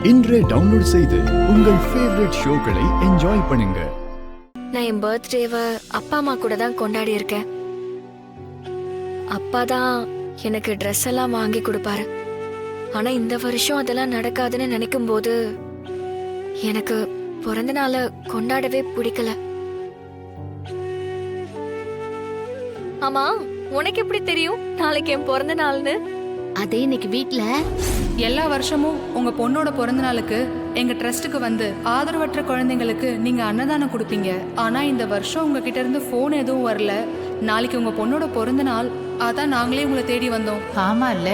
இன்றே டவுன்லோட் செய்து உங்கள் ஃபேவரட் ஷோக்களை என்ஜாய் பண்ணுங்க. நான் என் பர்த்டேவை அப்பா அம்மா கூட தான் கொண்டாடி இருக்கேன். அப்பா தான் எனக்கு ட்ரெஸ் எல்லாம் வாங்கி கொடுப்பாரு. ஆனா இந்த வருஷம் அதெல்லாம் நடக்காதுன்னு நினைக்கும் போது எனக்கு பிறந்த நாளை கொண்டாடவே பிடிக்கல. ஆமா, உனக்கு எப்படி தெரியும் நாளைக்கு என் பிறந்த நாள்னு? அதே இன்னைக்கு வீட்ல எல்லா வருஷமும் உங்க பொண்ணோட பிறந்த நாளுக்கு எங்க ட்ரஸ்ட்டுக்கு வந்து ஆதரவற்ற குழந்தைங்களுக்கு நீங்க அன்னதானம் கொடுப்பீங்க. ஆனா இந்த வருஷம் உங்ககிட்ட இருந்து போன் எதுவும் வரல. நாளைக்கு உங்க பொண்ணோட பிறந்த நாள், அதான் நாங்களே உங்களை தேடி வந்தோம். ஆமா இல்ல,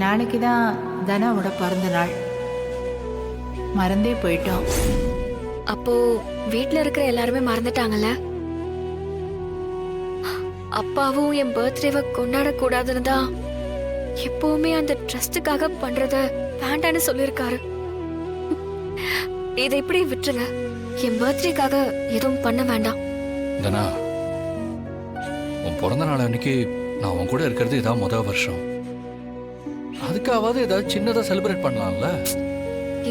நாளைக்கு தான் தனாவோட பிறந்த நாள், மறந்தே போயிட்டோம். அப்போ வீட்ல இருக்கிற எல்லாருமே மறந்துட்டாங்கல்ல? அப்பாவும் என் பர்த்டேவை கொண்டாட கூடாதுன்னு தான் எப்பவுமே அந்த ட்ரஸ்டுக்காக பண்றத வேண்டான்னு சொல்லிருக்காரு. இதை இப்படி விட்டுருங்க. என் பர்த்டேக்காக எதுவும் பண்ண வேண்டாம். தனா, உன் பிறந்த நாள் அன்னைக்கு நான் உன் கூட இருக்கிறது இதான் முதல் வருஷம். அதுக்காவது ஏதாவது சின்னதா செலிப்ரேட் பண்ணலாம்ல?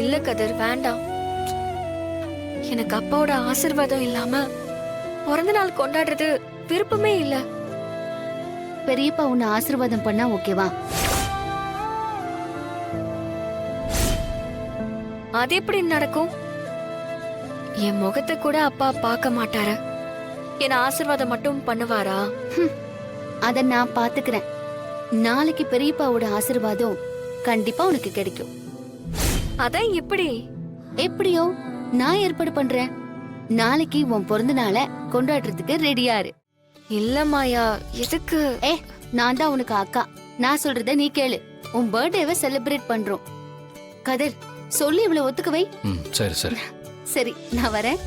இல்ல கதிர், வேண்டாம். எனக்கு அப்பாவோட ஆசீர்வாதம் இல்லாம பிறந்த நாள் கொண்டாடுறது விருப்பமே இல்ல. பெரியப்பா உன்னை ஆசீர்வாதம் பண்ணா ஓகேவா? அது எப்படி நடக்கும்? என் முகத்தை கூட அப்பா பார்க்க மாட்டாரு. என்ன ஆசீர்வாதம் மட்டும் பண்ணுவாரா? அத நான் பாத்துக்கிறேன். நாளைக்கு பெரியப்பாவோட ஆசீர்வாதம் கண்டிப்பா உனக்கு கிடைக்கும். அதான் எப்படி? எப்படியோ நான் ஏற்பாடு பண்றேன். நாளைக்கு உன் பிறந்த நாளை கொண்டாடுறதுக்கு ரெடியாரு. இல்ல மாயா, எதுக்கு? நான் தான் உனக்கு அக்கா. நான் சொல்றத நீ கேளு. உன் பர்த்டேவை செலிப்ரேட் பண்றோம். கதிர் சொல்லி இவ்வளவு ஒத்துக்க வை. சரி சரி சரி, நான் வரேன்.